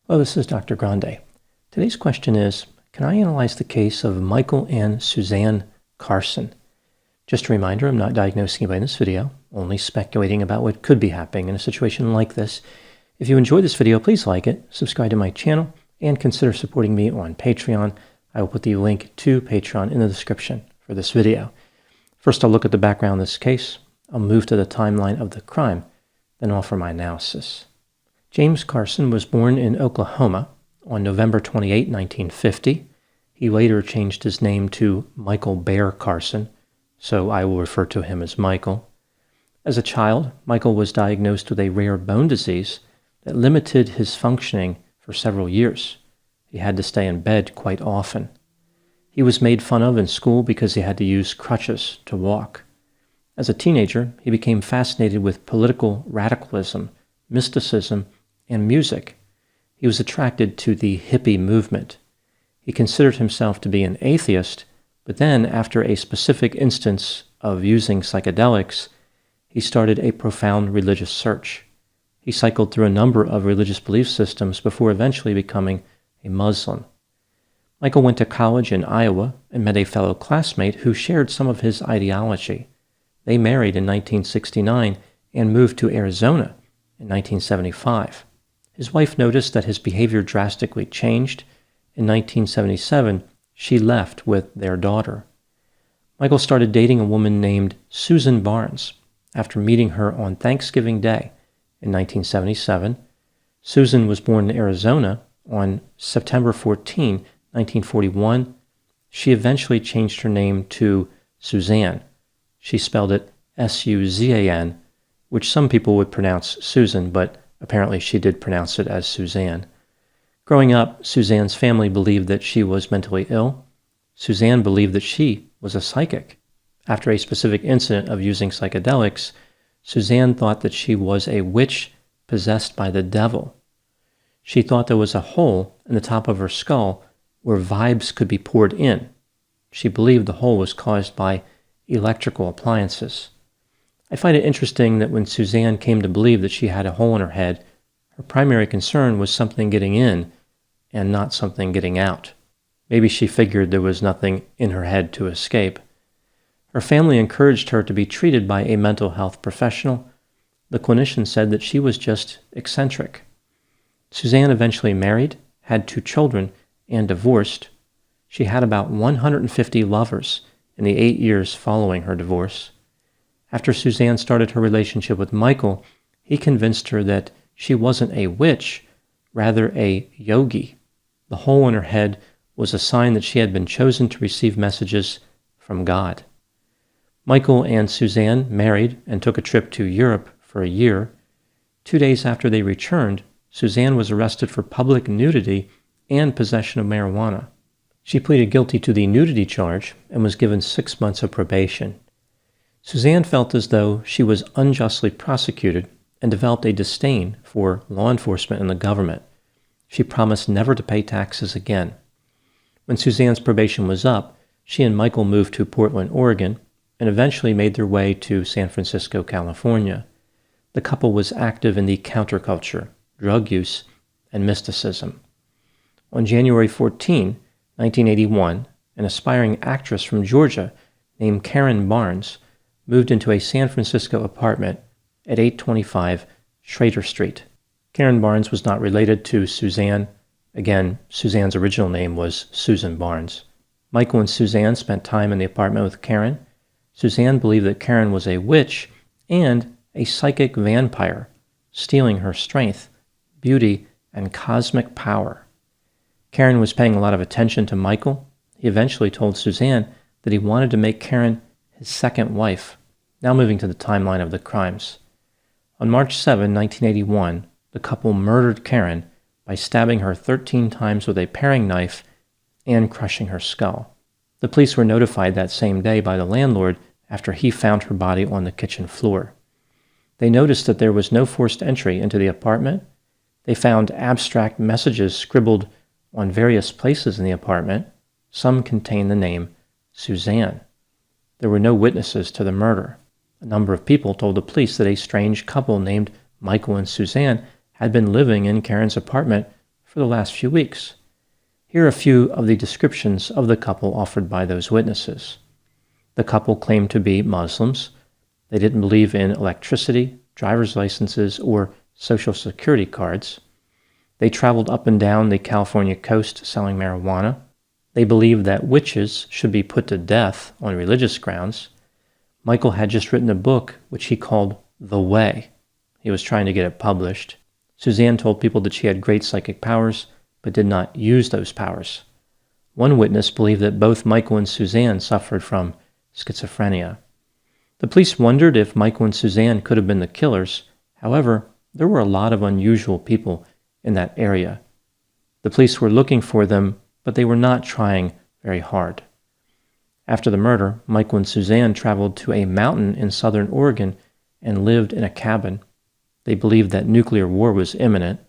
Hello, this is Dr. Grande. Today's question is, can I analyze the case of Michael and Suzan Carson? Just a reminder, I'm not diagnosing anybody in this video, only speculating about what could be happening in a situation like this. If you enjoyed this video, please like it, subscribe to my channel, and consider supporting me on Patreon. I will put the link to Patreon in the description for this video. First, I'll look at the background of this case. I'll move to the timeline of the crime, then offer my analysis. James Carson was born in Oklahoma on November 28, 1950. He later changed his name to Michael Bear Carson, so I will refer to him as Michael. As a child, Michael was diagnosed with a rare bone disease that limited his functioning for several years. He had to stay in bed quite often. He was made fun of in school because he had to use crutches to walk. As a teenager, he became fascinated with political radicalism, mysticism, and music. He was attracted to the hippie movement. He considered himself to be an atheist, but then, after a specific instance of using psychedelics, he started a profound religious search. He cycled through a number of religious belief systems before eventually becoming a Muslim. Michael went to college in Iowa and met a fellow classmate who shared some of his ideology. They married in 1969 and moved to Arizona in 1975. His wife noticed that his behavior drastically changed. In 1977, she left with their daughter. Michael started dating a woman named Susan Barnes after meeting her on Thanksgiving Day in 1977. Susan was born in Arizona on September 14, 1941. She eventually changed her name to Suzan. She spelled it S-U-Z-A-N, which some people would pronounce Susan, but apparently she did pronounce it as Suzanne. Growing up, Suzanne's family believed that she was mentally ill. Suzanne believed that she was a psychic. After a specific incident of using psychedelics, Suzanne thought that she was a witch possessed by the devil. She thought there was a hole in the top of her skull where vibes could be poured in. She believed the hole was caused by electrical appliances. I find it interesting that when Suzanne came to believe that she had a hole in her head, her primary concern was something getting in and not something getting out. Maybe she figured there was nothing in her head to escape. Her family encouraged her to be treated by a mental health professional. The clinician said that she was just eccentric. Suzanne eventually married, had 2 children, and divorced. She had about 150 lovers in the 8 years following her divorce. After Suzanne started her relationship with Michael, he convinced her that she wasn't a witch, rather a yogi. The hole in her head was a sign that she had been chosen to receive messages from God. Michael and Suzanne married and took a trip to Europe for a year. 2 days after they returned, Suzanne was arrested for public nudity and possession of marijuana. She pleaded guilty to the nudity charge and was given 6 months of probation. Suzanne felt as though she was unjustly prosecuted and developed a disdain for law enforcement and the government. She promised never to pay taxes again. When Suzanne's probation was up, she and Michael moved to Portland, Oregon, and eventually made their way to San Francisco, California. The couple was active in the counterculture, drug use, and mysticism. On January 14, 1981, an aspiring actress from Georgia named Karen Barnes moved into a San Francisco apartment at 825 Schrader Street. Karen Barnes was not related to Suzanne. Again, Suzanne's original name was Susan Barnes. Michael and Suzanne spent time in the apartment with Karen. Suzanne believed that Karen was a witch and a psychic vampire, stealing her strength, beauty, and cosmic power. Karen was paying a lot of attention to Michael. He eventually told Suzanne that he wanted to make Karen his second wife. Now moving to the timeline of the crimes. On March 7, 1981, the couple murdered Karen by stabbing her 13 times with a paring knife and crushing her skull. The police were notified that same day by the landlord after he found her body on the kitchen floor. They noticed that there was no forced entry into the apartment. They found abstract messages scribbled on various places in the apartment. Some contained the name Suzanne. There were no witnesses to the murder. A number of people told the police that a strange couple named Michael and Suzanne had been living in Karen's apartment for the last few weeks. Here are a few of the descriptions of the couple offered by those witnesses. The couple claimed to be Muslims. They didn't believe in electricity, driver's licenses, or Social Security cards. They traveled up and down the California coast selling marijuana. They believed that witches should be put to death on religious grounds. Michael had just written a book which he called The Way. He was trying to get it published. Suzanne told people that she had great psychic powers, but did not use those powers. One witness believed that both Michael and Suzanne suffered from schizophrenia. The police wondered if Michael and Suzanne could have been the killers. However, there were a lot of unusual people in that area. The police were looking for them, but they were not trying very hard. After the murder, Michael and Suzanne traveled to a mountain in southern Oregon and lived in a cabin. They believed that nuclear war was imminent.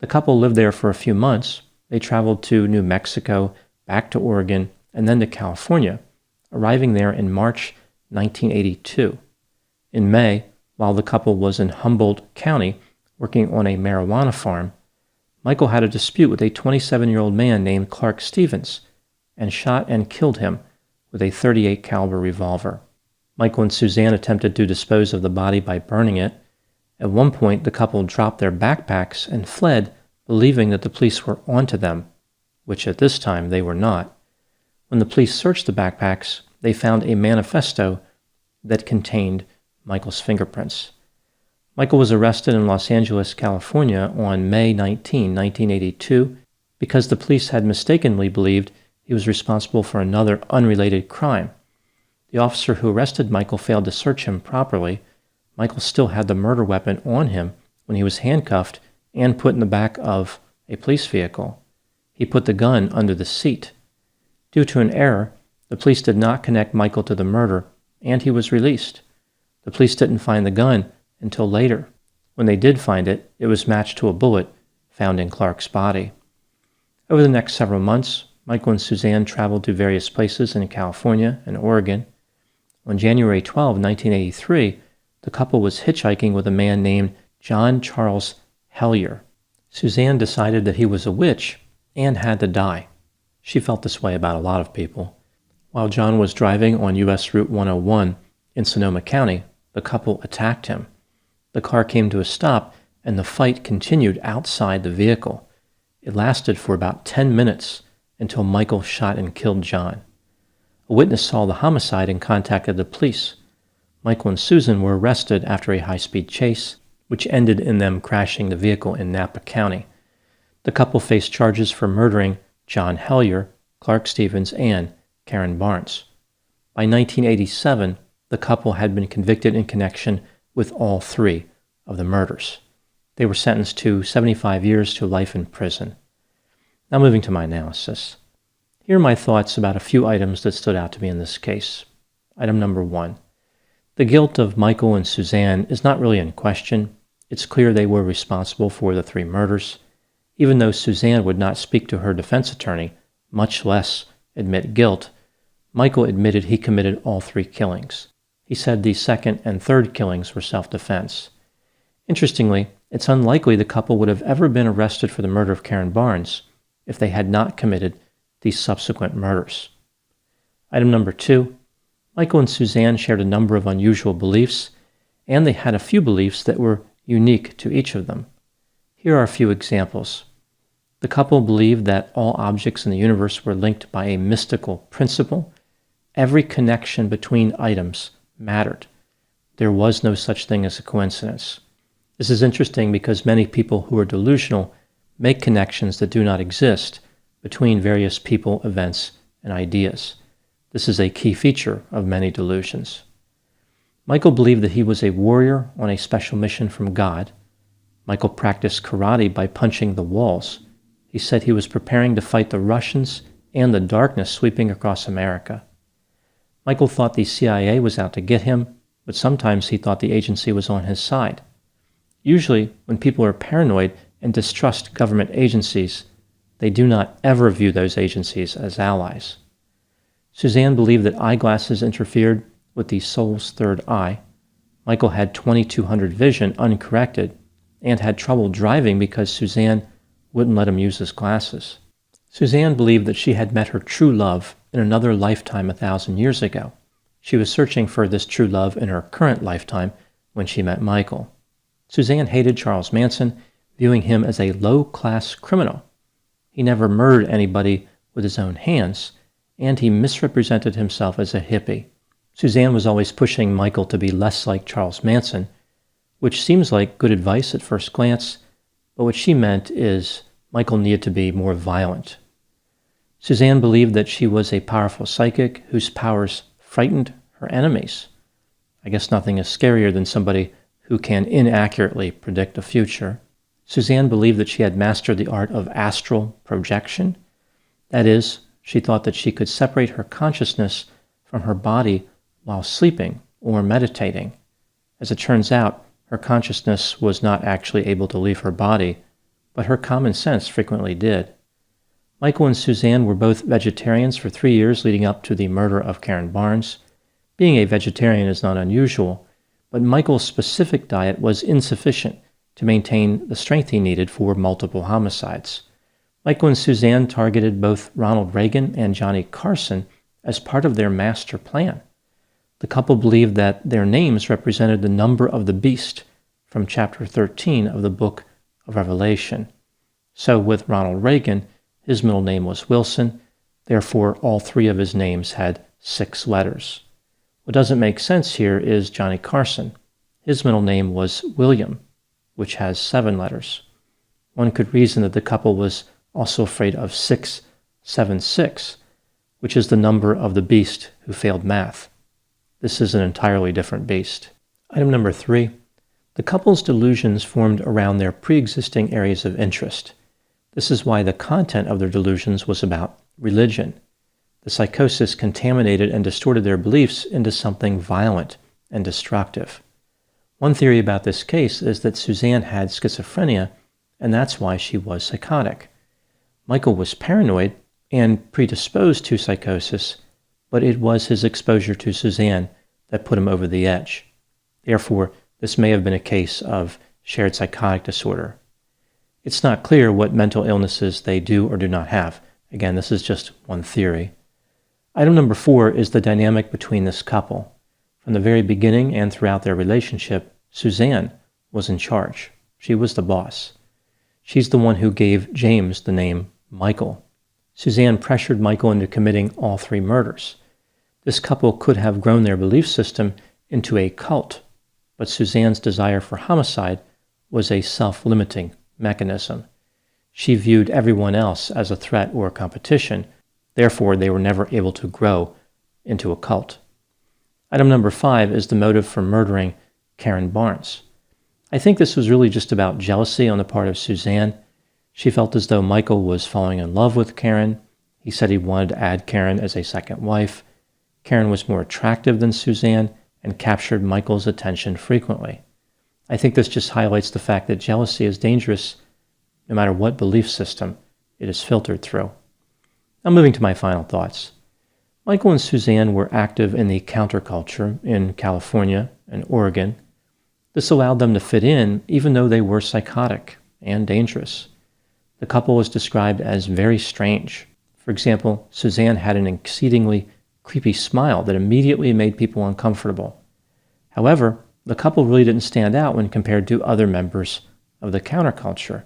The couple lived there for a few months. They traveled to New Mexico, back to Oregon, and then to California, arriving there in March 1982. In May, while the couple was in Humboldt County working on a marijuana farm, Michael had a dispute with a 27-year-old man named Clark Stevens and shot and killed him with a .38 caliber revolver. Michael and Suzanne attempted to dispose of the body by burning it. At one point, the couple dropped their backpacks and fled, believing that the police were onto them, which at this time they were not. When the police searched the backpacks, they found a manifesto that contained Michael's fingerprints. Michael was arrested in Los Angeles, California on May 19, 1982, because the police had mistakenly believed he was responsible for another unrelated crime. The officer who arrested Michael failed to search him properly. Michael still had the murder weapon on him when he was handcuffed and put in the back of a police vehicle. He put the gun under the seat. Due to an error, the police did not connect Michael to the murder, and he was released. The police didn't find the gun until later. When they did find it, it was matched to a bullet found in Clark's body. Over the next several months, Michael and Suzanne traveled to various places in California and Oregon. On January 12, 1983, the couple was hitchhiking with a man named John Charles Hellier. Suzanne decided that he was a witch and had to die. She felt this way about a lot of people. While John was driving on U.S. Route 101 in Sonoma County, the couple attacked him. The car came to a stop, and the fight continued outside the vehicle. It lasted for about 10 minutes until Michael shot and killed John. A witness saw the homicide and contacted the police. Michael and Susan were arrested after a high-speed chase, which ended in them crashing the vehicle in Napa County. The couple faced charges for murdering John Hellier, Clark Stevens, and Karen Barnes. By 1987, the couple had been convicted in connection with all three of the murders. They were sentenced to 75 years to life in prison. Now moving to my analysis. Here are my thoughts about a few items that stood out to me in this case. Item number 1. The guilt of Michael and Suzanne is not really in question. It's clear they were responsible for the three murders. Even though Suzanne would not speak to her defense attorney, much less admit guilt, Michael admitted he committed all three killings. He said the second and third killings were self-defense. Interestingly, it's unlikely the couple would have ever been arrested for the murder of Karen Barnes if they had not committed these subsequent murders. Item number 2. Michael and Suzanne shared a number of unusual beliefs, and they had a few beliefs that were unique to each of them. Here are a few examples. The couple believed that all objects in the universe were linked by a mystical principle. Every connection between items mattered. There was no such thing as a coincidence. This is interesting because many people who are delusional make connections that do not exist between various people, events, and ideas. This is a key feature of many delusions. Michael believed that he was a warrior on a special mission from God. Michael practiced karate by punching the walls. He said he was preparing to fight the Russians and the darkness sweeping across America. Michael thought the CIA was out to get him, but sometimes he thought the agency was on his side. Usually, when people are paranoid and distrust government agencies, they do not ever view those agencies as allies. Suzanne believed that eyeglasses interfered with the soul's third eye. Michael had 2200 vision uncorrected and had trouble driving because Suzanne wouldn't let him use his glasses. Suzanne believed that she had met her true love in another lifetime 1,000 years ago. She was searching for this true love in her current lifetime when she met Michael. Suzanne hated Charles Manson, viewing him as a low-class criminal. He never murdered anybody with his own hands, and he misrepresented himself as a hippie. Suzanne was always pushing Michael to be less like Charles Manson, which seems like good advice at first glance, but what she meant is Michael needed to be more violent. Suzanne believed that she was a powerful psychic whose powers frightened her enemies. I guess nothing is scarier than somebody who can inaccurately predict the future. Suzanne believed that she had mastered the art of astral projection. That is, she thought that she could separate her consciousness from her body while sleeping or meditating. As it turns out, her consciousness was not actually able to leave her body, but her common sense frequently did. Michael and Suzanne were both vegetarians for 3 years leading up to the murder of Karen Barnes. Being a vegetarian is not unusual, but Michael's specific diet was insufficient to maintain the strength he needed for multiple homicides. Michael and Suzanne targeted both Ronald Reagan and Johnny Carson as part of their master plan. The couple believed that their names represented the number of the beast from chapter 13 of the book of Revelation. So with Ronald Reagan, his middle name was Wilson, therefore all 3 of his names had 6 letters. What doesn't make sense here is Johnny Carson. His middle name was William, which has 7 letters. One could reason that the couple was also afraid of 666, which is the number of the beast who failed math. This is an entirely different beast. Item number 3. The couple's delusions formed around their pre-existing areas of interest. This is why the content of their delusions was about religion. The psychosis contaminated and distorted their beliefs into something violent and destructive. One theory about this case is that Suzanne had schizophrenia, and that's why she was psychotic. Michael was paranoid and predisposed to psychosis, but it was his exposure to Suzanne that put him over the edge. Therefore, this may have been a case of shared psychotic disorder. It's not clear what mental illnesses they do or do not have. Again, this is just one theory. Item number 4 is the dynamic between this couple. From the very beginning and throughout their relationship, Suzanne was in charge. She was the boss. She's the one who gave James the name Michael. Suzanne pressured Michael into committing all 3 murders. This couple could have grown their belief system into a cult, but Suzanne's desire for homicide was a self-limiting mechanism. She viewed everyone else as a threat or competition. Therefore, they were never able to grow into a cult. Item number 5 is the motive for murdering Karen Barnes. I think this was really just about jealousy on the part of Suzanne. She felt as though Michael was falling in love with Karen. He said he wanted to add Karen as a second wife. Karen was more attractive than Suzanne and captured Michael's attention frequently. I think this just highlights the fact that jealousy is dangerous no matter what belief system it is filtered through. Now moving to my final thoughts. Michael and Suzanne were active in the counterculture in California and Oregon. This allowed them to fit in even though they were psychotic and dangerous. The couple was described as very strange. For example, Suzanne had an exceedingly creepy smile that immediately made people uncomfortable. However, the couple really didn't stand out when compared to other members of the counterculture.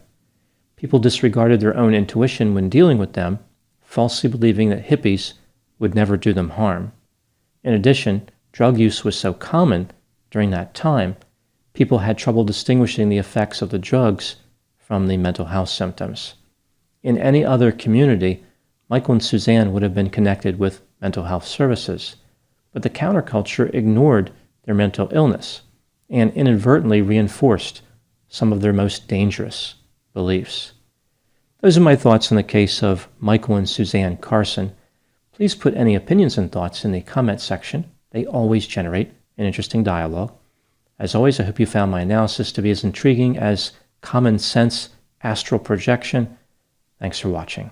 People disregarded their own intuition when dealing with them, falsely believing that hippies would never do them harm. In addition, drug use was so common during that time, people had trouble distinguishing the effects of the drugs from the mental health symptoms. In any other community, Michael and Suzanne would have been connected with mental health services, but the counterculture ignored their mental illness and inadvertently reinforced some of their most dangerous beliefs. Those are my thoughts on the case of Michael and Suzan Carson. Please put any opinions and thoughts in the comment section. They always generate an interesting dialogue. As always, I hope you found my analysis to be as intriguing as common sense astral projection. Thanks for watching.